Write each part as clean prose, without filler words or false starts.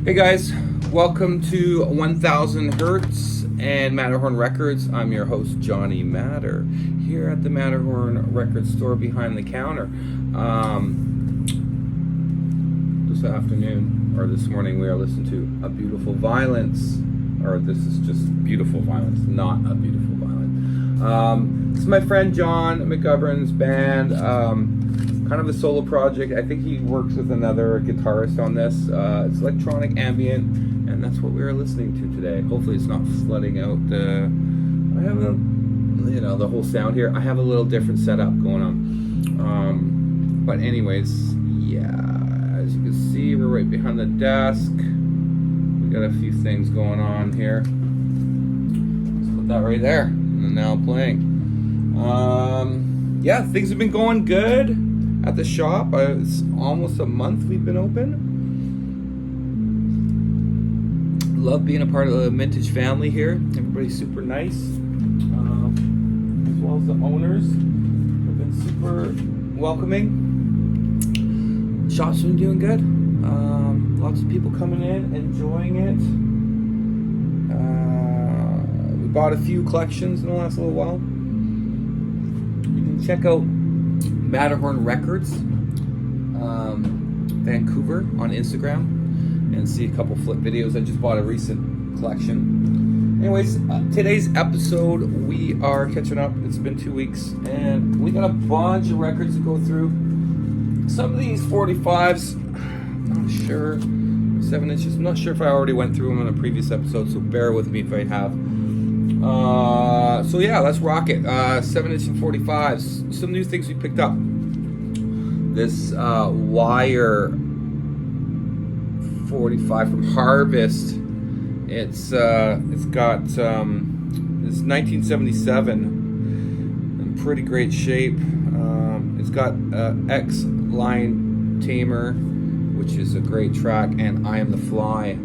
Hey guys, welcome to 1000 Hertz and Matterhorn Records. I'm your host, Johnny Matter, here at the Matterhorn Records store behind the counter. This afternoon, or this morning, we are listening to A Beautiful Violence, or this is just Beautiful Violence, not A Beautiful Violence. This is my friend John McGovern's band. Kind of a solo project. I think he works with another guitarist on this. It's electronic ambient, and that's what we are listening to today. Hopefully it's not flooding out the whole sound here. I have a little different setup going on. But anyways, yeah, as you can see, we're right behind the desk. We got a few things going on here. Let's put that right there. And now playing. Yeah, things have been going good at the shop. It's almost a month we've been open. Love being a part of the Mintage family here. Everybody's super nice, as well as the owners have been super welcoming. Shop's been doing good. Lots of people coming in, enjoying it. We bought a few collections in the last little while. You can check out Matterhorn Records, Vancouver on Instagram, and see a couple flip videos. I just bought a recent collection. Anyways, today's episode, we are catching up. It's been 2 weeks, and we got a bunch of records to go through. Some of these 45s, I'm not sure, 7 inches, I'm not sure if I already went through them in a previous episode, so bear with me if I have. So yeah, let's rock it. 7-inch and 45s. Some new things we picked up. This wire 45 from Harvest. It's got it's 1977 in pretty great shape. It's got X Line Tamer, which is a great track, and I Am the Fly.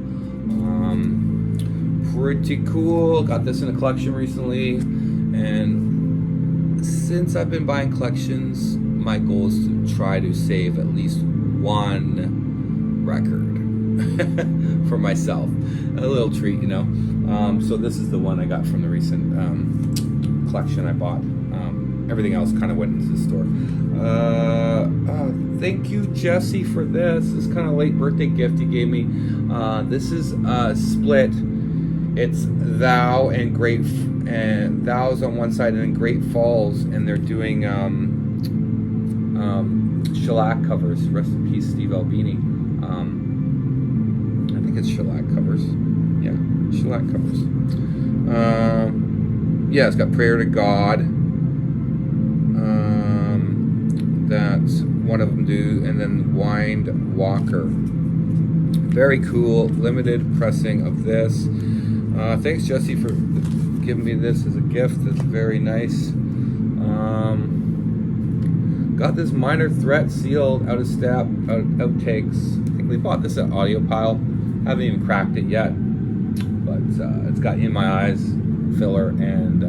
Pretty cool. Got this in a collection recently, and since I've been buying collections, my goal is to try to save at least one record for myself. A little treat, you know. So this is the one I got from the recent collection I bought. Everything else kind of went into the store. Thank you, Jesse, for this. This is kind of late birthday gift you gave me. This is split. It's Thou and Thou's on one side and then Great Falls, and they're doing shellac covers. Rest in peace, Steve Albini. I think it's shellac covers. Yeah, shellac covers. Yeah, it's got Prayer to God. That's one of them do, and then Wind Walker. Very cool, limited pressing of this. Thanks, Jesse, for giving me this as a gift. That's very nice. Got this Minor Threat sealed out of step outtakes. I think we bought this at Audio Pile. Haven't even cracked it yet, but it's got In My Eyes, Filler, and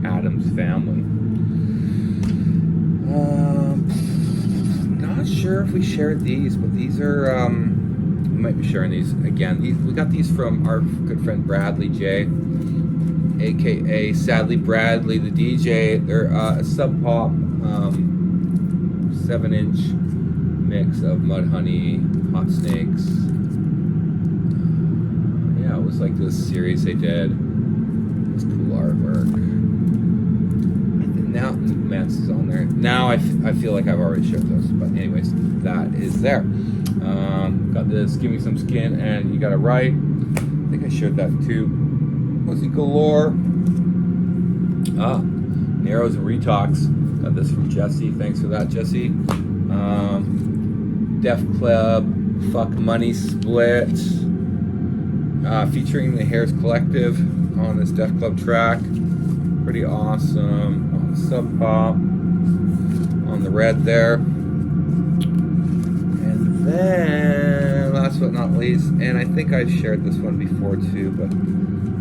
Adam's Family. Not sure if we shared these, but these are. We might be sharing these again. We got these from our good friend Bradley J, aka Sadly Bradley the DJ. They're a Sub Pop 7-inch mix of Mudhoney, Hot Snakes. Yeah, it was like this series they did. This cool artwork. Now Matt's is on there. Now I feel like I've already shared those, but anyways, that is there. Got this Give Me Some Skin and You Gotta Write. I think I shared that too. Pussy Galore. Narrows and Retox. Got this from Jesse. Thanks for that, Jesse. Def Club Fuck Money Split. Featuring the Hairs Collective on this Def Club track. Pretty awesome. On the Sub Pop. On the red there. And then, last but not least, and I think I've shared this one before too, but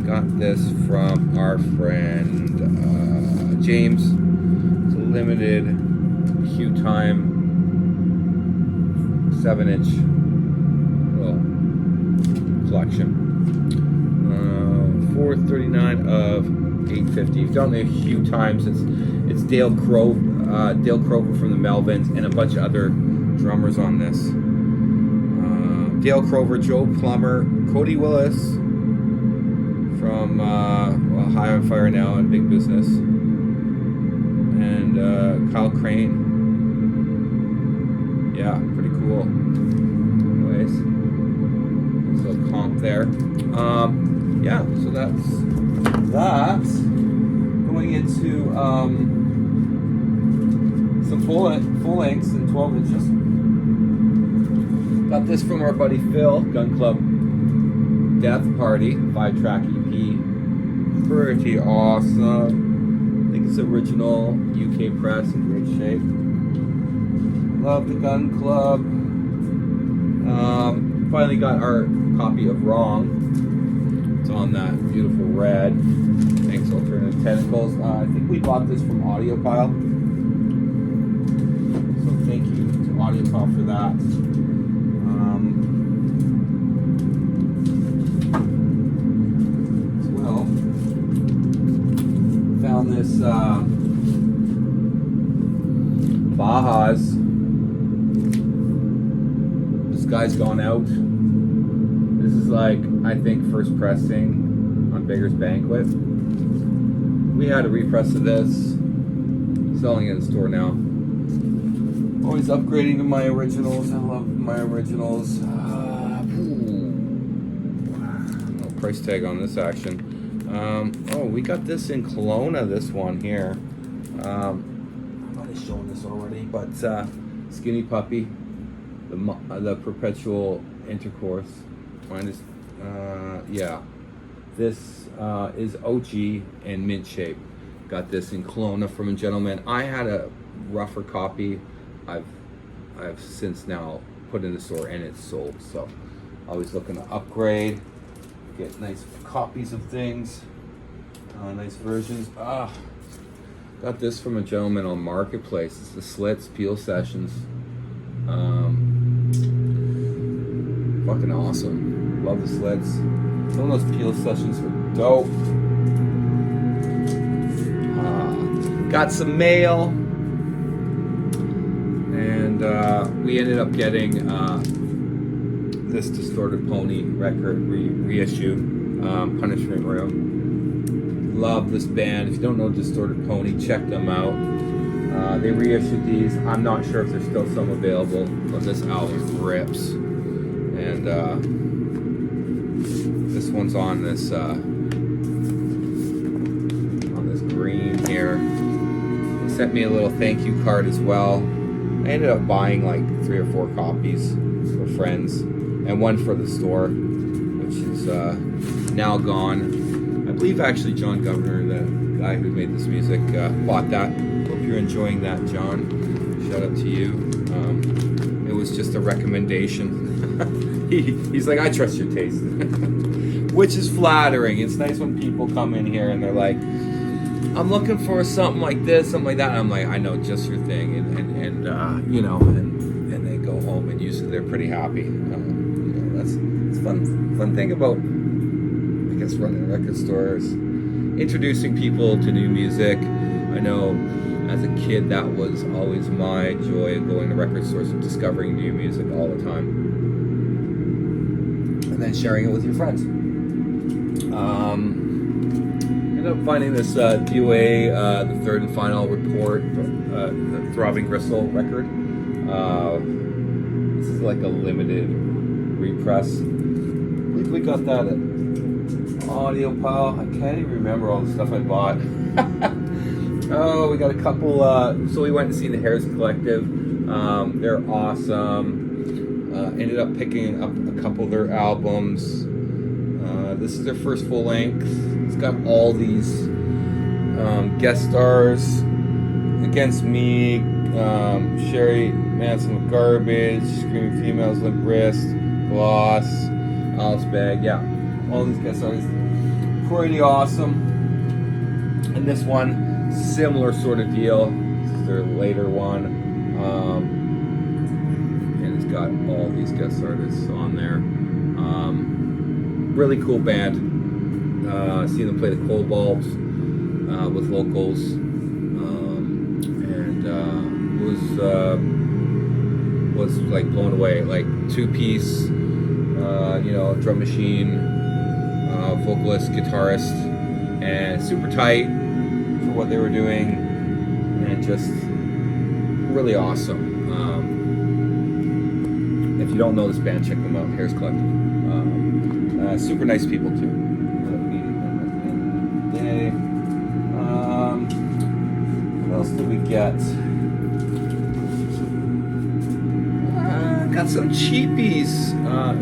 got this from our friend James. It's a limited Hue Time 7-inch. Well, collection. 439 of 850. You've done it a few times. It's Dale Crover from the Melvins, and a bunch of other drummers on this. Dale Crover, Joe Plummer, Cody Willis from High on Fire now and Big Business, and Kyle Crane. Yeah, pretty cool. Anyways, so comp there. Yeah, so that's that. Going into some full lengths and 12 inches. Got this from our buddy Phil, Gun Club Death Party, 5-track EP. Pretty awesome. I think it's original UK press, in great shape. Love the Gun Club. Finally got our copy of Wrong. It's on that beautiful red. Thanks, Alternative Tentacles. I think we bought this from Audiophile. So thank you to Audiophile for that. As well, found this Baja's. This guy's gone out. This is like, I think, first pressing on Beggar's Banquet. We had a repress of this. Selling it in the store now. Always upgrading to my originals. I love my originals. No price tag on this action. Oh, we got this in Kelowna, this one here. I might have shown this already, but Skinny Puppy, the Perpetual Intercourse. Mine is, yeah. This is OG and mint shape. Got this in Kelowna from a gentleman. I had a rougher copy. I've since now put in the store and it's sold. So always looking to upgrade, get nice copies of things, nice versions. Got this from a gentleman on Marketplace. It's the Slits Peel Sessions. Fucking awesome. Love the Slits. Some of those Peel Sessions are dope. Got some mail, and we ended up getting this Distorted Pony record reissue, Punishment Room. Love this band. If you don't know Distorted Pony, check them out. They reissued these. I'm not sure if there's still some available, but this album rips. And this one's on this green here. They sent me a little thank you card as well. I ended up buying like 3 or 4 copies for friends, and one for the store, which is now gone. I believe actually John Governor, the guy who made this music, bought that. Hope you're enjoying that, John. Shout out to you. It was just a recommendation. He's like, I trust your taste. Which is flattering. It's nice when people come in here and they're like, I'm looking for something like this, something like that. And I'm like, I know just your thing. And you know, and they go home and usually they're pretty happy. You know, it's fun thing about, I guess, running record stores, introducing people to new music. I know as a kid that was always my joy of going to record stores and discovering new music all the time. And then sharing it with your friends. Ended up finding this DOA, the third and final report, the Throbbing Gristle record. This is like a limited repress. I believe we got that at Audiophile. I can't even remember all the stuff I bought. Oh, we got a couple. So we went to see the Harris Collective. They're awesome. Ended up picking up a couple of their albums. This is their first full length. It's got all these guest stars. Against Me, Sherry Manson with Garbage, Screaming Females, Limp Wrist, Gloss, Alice Bag. Yeah, all these guest stars. Pretty awesome. And this one, similar sort of deal. This is their later one. And it's got all these guest artists on there. really cool band. Seen them play the Cobalt with locals, and was like blown away. Like 2-piece, drum machine, vocalist, guitarist, and super tight for what they were doing, and just really awesome. If you don't know this band, check them out. Harris Collective. Super nice people too. What else did we get? Got some cheapies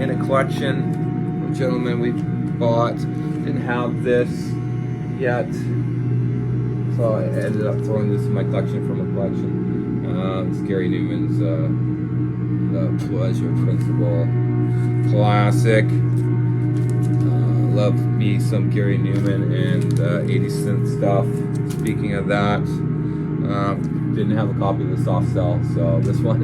in a collection. A gentleman we bought. Didn't have this yet, so I ended up throwing this in my collection from a collection. It's Gary Newman's The Pleasure Principle. Classic. Love me some Gary Newman and 80 cent stuff. Speaking of that, didn't have a copy of the soft sell, so this one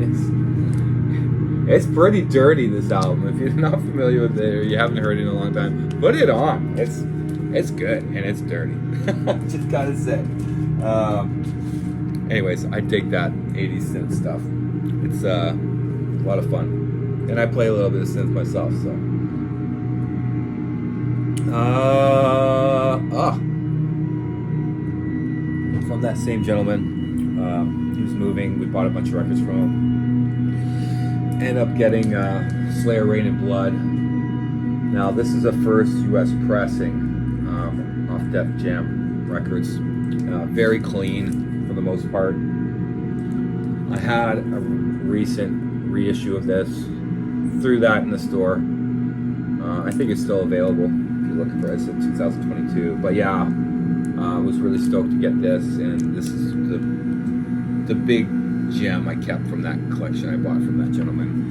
it's pretty dirty, this album. If you're not familiar with it or you haven't heard it in a long time, put it on. It's good and it's dirty. Just gotta say. Anyways, I dig that 80 cent stuff. It's a lot of fun, and I play a little bit of synth myself, so. From that same gentleman, he was moving. We bought a bunch of records from him. Ended up getting Slayer, Rain and Blood. Now this is a first U.S. pressing off Def Jam Records. Very clean for the most part. I had a recent reissue of this. Threw that in the store. I think it's still available. Looking for it. It's in 2022, but yeah, I was really stoked to get this, and this is the big gem I kept from that collection I bought from that gentleman.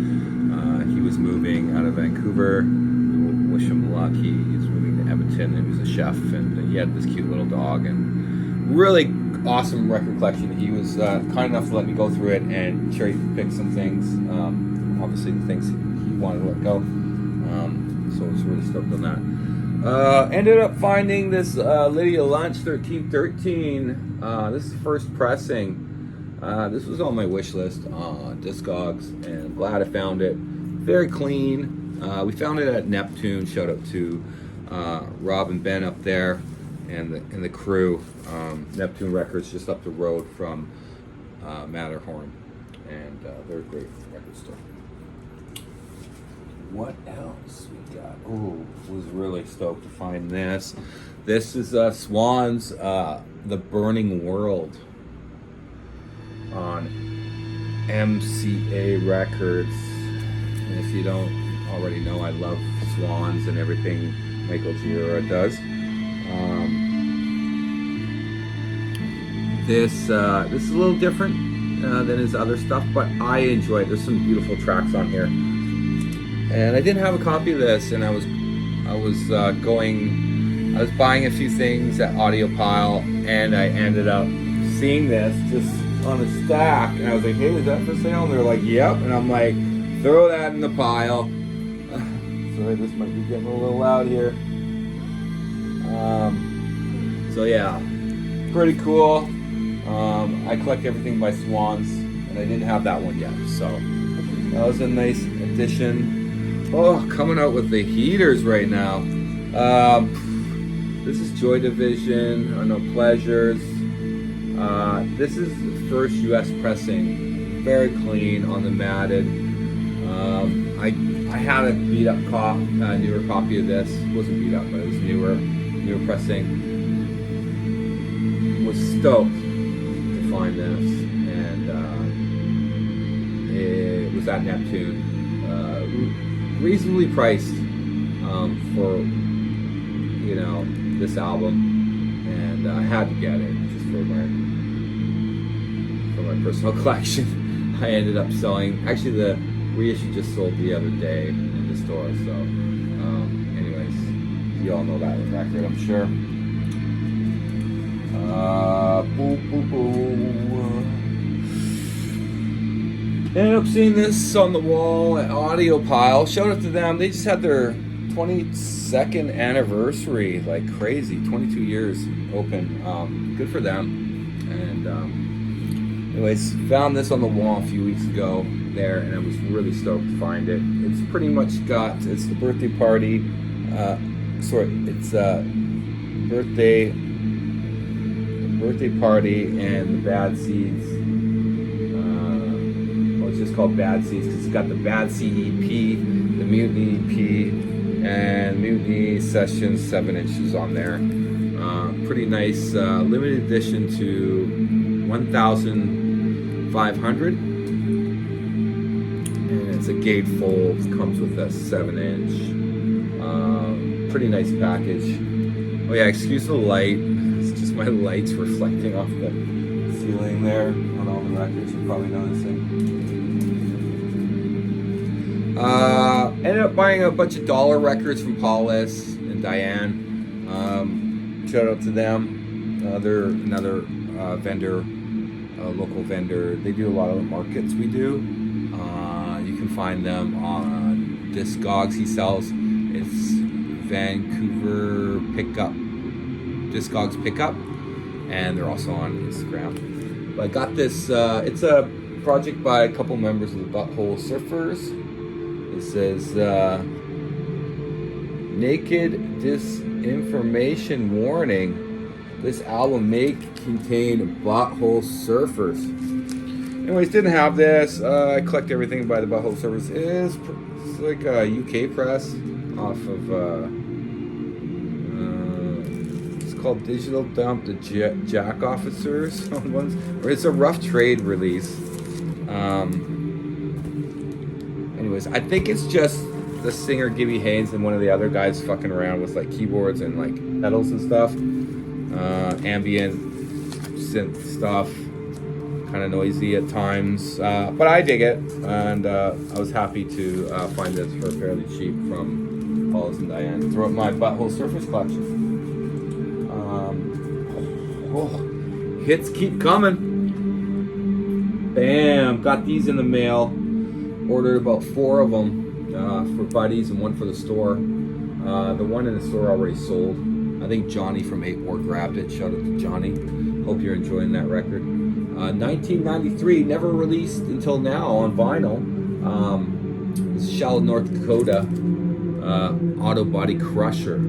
He was moving out of Vancouver. Wish him luck. He's moving to Edmonton. He was a chef, and he had this cute little dog, and really awesome record collection. He was kind enough to let me go through it and cherry pick some things. Obviously, the things he wanted to let go. So I was really stoked on that. Ended up finding this Lydia Lunch 1313. This is the first pressing. This was on my wish list on Discogs, and I'm glad I found it. Very clean. We found it at Neptune. Shout out to Rob and Ben up there, and the crew. Neptune Records, just up the road from Matterhorn, and they're a great record store. What else we got? Oh, was really stoked to find this. This is Swans, The Burning World on MCA Records. And if you don't already know, I love Swans and everything Michael Giora does. This is a little different than his other stuff, but I enjoy it. There's some beautiful tracks on here. And I didn't have a copy of this, and I was buying a few things at Audiopile, and I ended up seeing this just on a stack, and I was like, hey, is that for sale? And they're like, yep, and I'm like, throw that in the pile. Sorry, this might be getting a little loud here. So yeah, pretty cool. I collect everything by Swans, and I didn't have that one yet, so that was a nice addition. Oh, coming out with the heaters right now. This is Joy Division, No Pleasures. This is the first U.S. pressing. Very clean on the matted. I had a beat up newer copy of this. It wasn't beat up, but it was newer pressing. Was stoked to find this, and it was at Neptune. Reasonably priced for this album, and I had to get it just for my personal collection. I ended up selling. Actually, the reissue just sold the other day in the store. So, anyways, you all know that record, I'm sure. Ended up seeing this on the wall at Audiopile. Showed it to them. They just had their 22nd anniversary, like crazy. 22 years open. Good for them. And anyways, found this on the wall a few weeks ago there, and I was really stoked to find it. It's pretty much it's the birthday party. It's birthday party and the Bad Seeds. It's just called Bad Seeds because it's got the Bad Seed EP, the Mutiny EP, and Mutiny Sessions 7 inches on there. Pretty nice, limited edition to 1,500. And it's a gatefold, comes with a 7-inch. Pretty nice package. Oh yeah, excuse the light. It's just my lights reflecting off the ceiling there on all the records. You're probably noticing. Ended up buying a bunch of dollar records from Paulus and Diane. Shout out to them. They're another vendor, local vendor. They do a lot of the markets we do. You can find them on Discogs. He sells. It's Vancouver Pickup, Discogs Pickup, and they're also on Instagram. But I got this. It's a project by a couple members of the Butthole Surfers. It says naked disinformation warning. This album may contain Butthole Surfers. Anyways, didn't have this. I collect everything by the Butthole Surfers. It's like a UK press off of. It's called Digital Dump, the Jack Officers on ones. Or it's a rough trade release. Anyways, I think it's just the singer Gibby Haynes and one of the other guys fucking around with like keyboards and like pedals and stuff, ambient synth stuff, kind of noisy at times, but I dig it, and I was happy to find this for fairly cheap from Paulus and Diane throughout my Butthole Surfers collection. Hits keep coming. Bam, got these in the mail. Ordered about 4 of them for buddies and one for the store. The one in the store already sold. I think Johnny from 8 More grabbed it. Shout out to Johnny. Hope you're enjoying that record. 1993, never released until now on vinyl. This is Charlotte, North Dakota. Auto Body Crusher.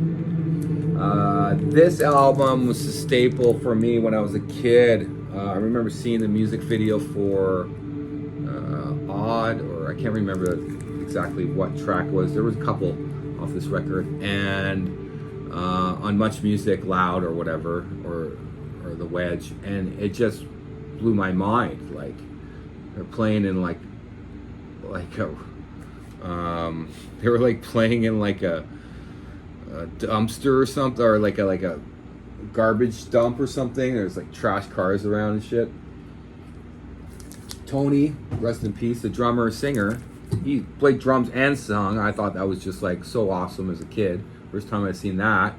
This album was a staple for me when I was a kid. I remember seeing the music video for Odd, or I can't remember exactly what track was. There was a couple off this record, and on Much Music, Loud or whatever, or The Wedge, and it just blew my mind. Like they're playing in like a they were like playing in like a dumpster or something, or like a garbage dump or something. There's like trash cars around and shit. Tony, rest in peace, the drummer, singer, he played drums and sung. I thought that was just like so awesome as a kid. First time I'd seen that.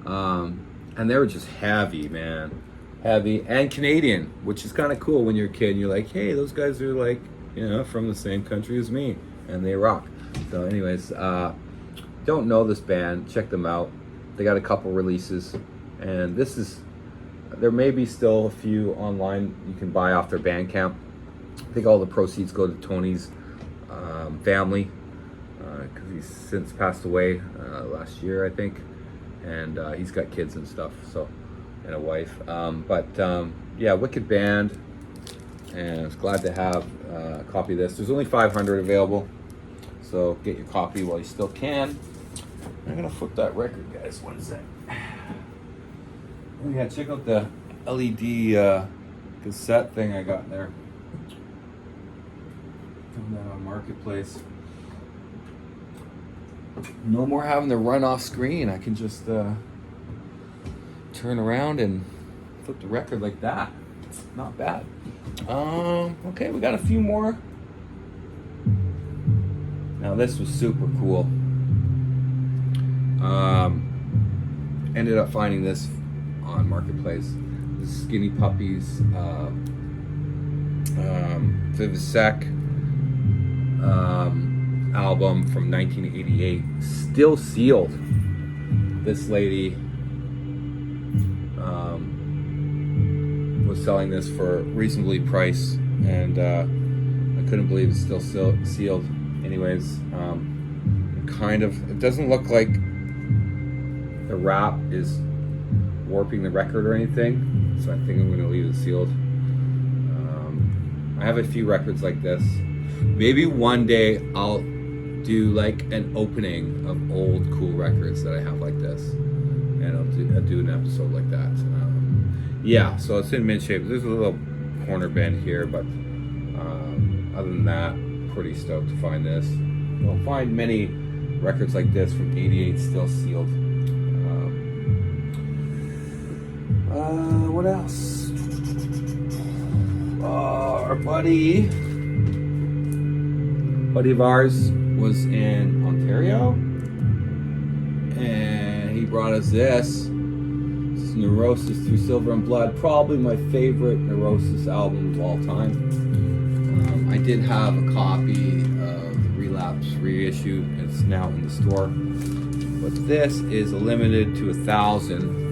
And they were just heavy, man. Heavy and Canadian, which is kind of cool when you're a kid and you're like, hey, those guys are like, you know, from the same country as me, and they rock. So anyways, don't know this band, check them out. They got a couple releases, and there may be still a few online you can buy off their Bandcamp. I think all the proceeds go to Tony's family, because he's since passed away last year, I think, and he's got kids and stuff, so, and a wife. Yeah, wicked band, and I was glad to have a copy of this. There's only 500 available, so get your copy while you still can. I'm gonna flip that record, guys. One sec. Oh yeah, check out the LED cassette thing I got there. Found that on Marketplace. No more having to run off screen. I can just turn around and flip the record like that. It's not bad. Okay, we got a few more. Now this was super cool. Ended up finding this on Marketplace. The Skinny Puppies, Vivisec album from 1988, still sealed. This lady was selling this for reasonably priced, and I couldn't believe it's still sealed. Anyways, it doesn't look like the wrap is warping the record or anything, so I think I'm going to leave it sealed. I have a few records like this. Maybe one day I'll do like an opening of old cool records that I have like this, and I'll do an episode like that. Yeah, so it's in mint shape. There's a little corner bend here, but other than that, pretty stoked to find this. You'll find many records like this from '88 still sealed. What else? Our buddy of ours was in Ontario, and he brought us this. This is Neurosis Through Silver and Blood, probably my favorite Neurosis album of all time. I did have a copy of the Relapse reissue. It's now in the store, but this is limited to 1,000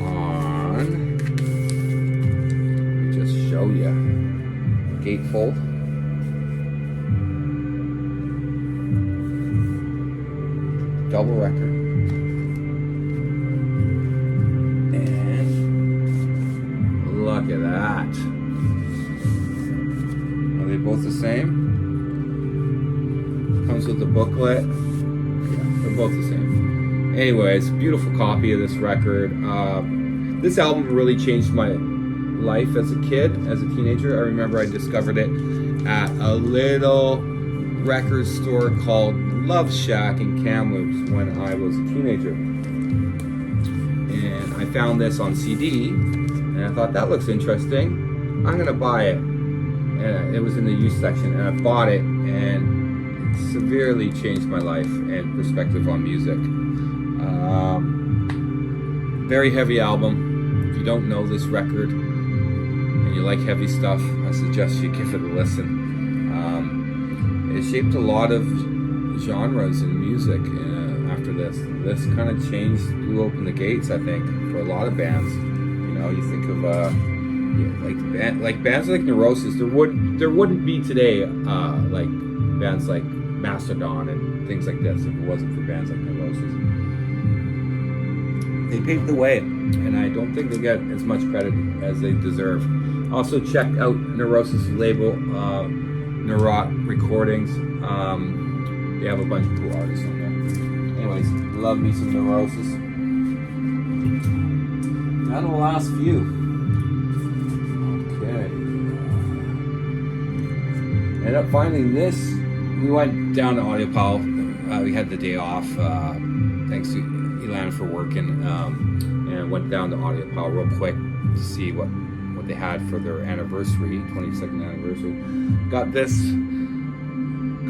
on, let me just show you, gatefold. Double record. And look at that. Are they both the same? Comes with the booklet. Yeah, they're both the same. Anyways, beautiful copy of this record. This album really changed my life as a kid, as a teenager. I remember I discovered it at a little record store called Love Shack in Kamloops when I was a teenager, and I found this on CD, and I thought that looks interesting. I'm gonna buy it, and it was in the used section, and I bought it, and it severely changed my life and perspective on music. Very heavy album. If you don't know this record and you like heavy stuff, I suggest you give it a listen. It shaped a lot of genres in music after this. This kind of blew open the gates, I think, for a lot of bands. You know, you think of like bands like Neurosis. There wouldn't be today like bands like Mastodon and things like this if it wasn't for bands like Neurosis. They paved the way, and I don't think they get as much credit as they deserve. Also, check out Neurosis label, Neurot Recordings. They have a bunch of cool artists on there. Anyways, love me some Neurosis. Down to the last few. Okay. Ended up finding this. We went down to Audiopal. We had the day off. Thanks to Elan for working. And went down to Audiopal real quick to see what they had for their anniversary, 22nd anniversary. Got this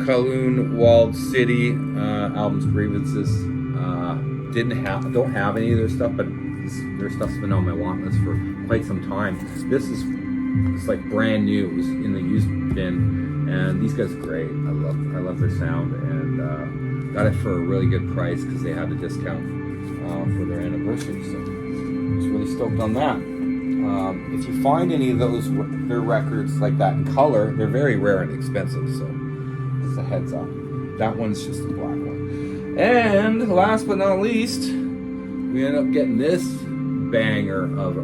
Kowloon Walled City album's Grievances. Don't have any of their stuff, but their stuff's been on my want list for quite some time. It's like brand new. It was in the used bin, and these guys are great. I love their sound, and got it for a really good price because they had a discount for their anniversary. So I was really stoked on that. If you find any of their records like that in color, they're very rare and expensive. So just a heads up. That one's just a black one. And last but not least, we end up getting this banger of a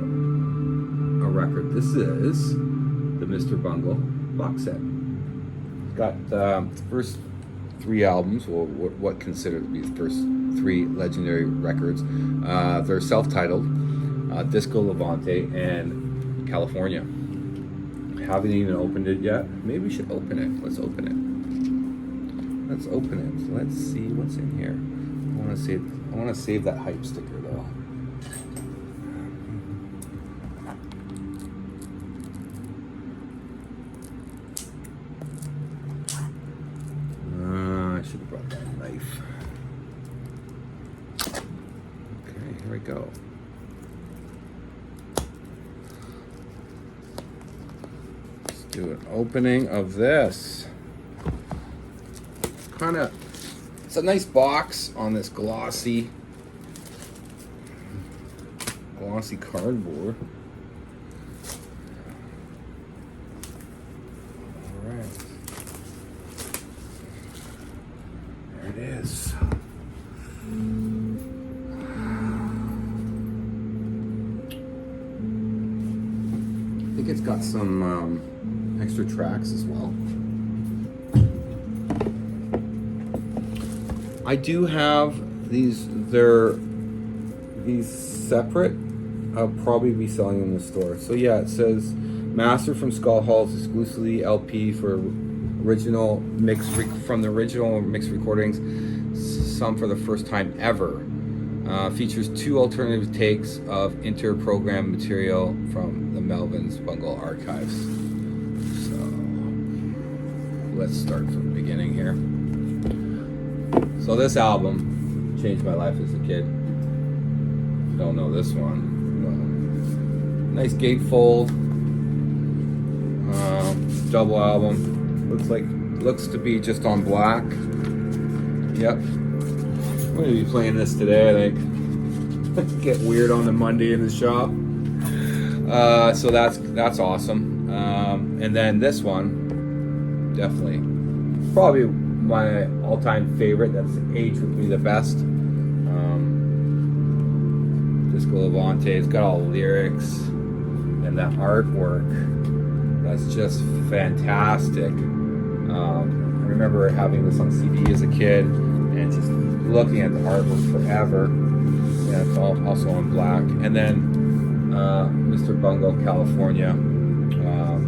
record. This is the Mr. Bungle box set. Got the first 3 albums, well, what considered to be the first 3 legendary records. They're self-titled, Disco Levante and California. Haven't even opened it yet. Maybe we should open it. Let's open it. Let's see what's in here. I want to save that hype sticker though. I should have brought that knife. Okay, here we go. Let's do an opening of this. it's a nice box on this glossy cardboard. All right, there it is. I think it's got some extra tracks as well. I do have these. These separate. I'll probably be selling them in the store. So yeah, it says master from Skull Hall's exclusively LP for original from the original mixed recordings. Some for the first time ever. Features 2 alternative takes of inter-program material from the Melvin's Bungle archives. So let's start from the beginning here. So this album changed my life as a kid. If you don't know this one. Nice gatefold. Double album. Looks to be just on black. Yep. I'm going to be playing this today, I think. Get weird on the Monday in the shop. So that's awesome. And then this one, definitely, probably my all-time favorite. That's aged with me the best. Disco Levante. It's got all the lyrics and that artwork. That's just fantastic. I remember having this on CD as a kid and just looking at the artwork forever. Yeah, it's also on black. And then Mr. Bungle, California. A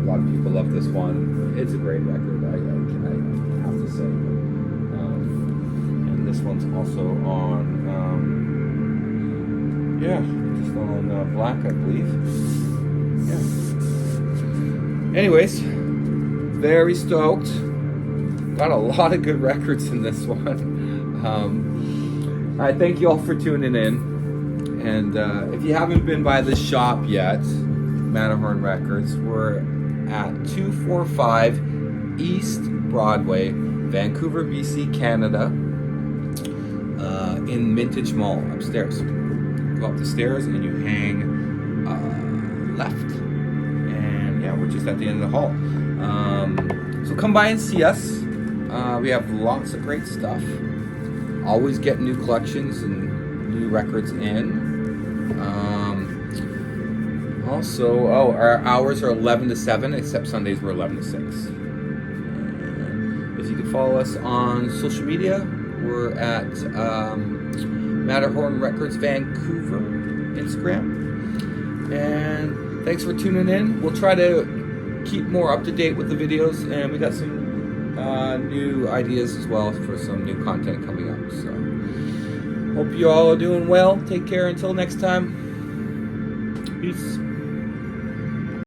lot of people love this one. It's a great record, I have to say. And this one's also on, just on black, I believe. Yeah. Anyways, very stoked. Got a lot of good records in this one. I thank you all for tuning in. And if you haven't been by the shop yet, Matterhorn Records, we're at 245 East Broadway, Vancouver, BC, Canada, in Mintage Mall, upstairs. Go up the stairs and you hang left. And yeah, we're just at the end of the hall. So come by and see us. We have lots of great stuff. Always get new collections and new records in. Also, our hours are 11 to 7, except Sundays we're 11 to 6. And if you could follow us on social media, we're at Matterhorn Records Vancouver, Instagram. And thanks for tuning in. We'll try to keep more up to date with the videos, and we got some new ideas as well for some new content coming up. So hope you all are doing well. Take care until next time. Peace.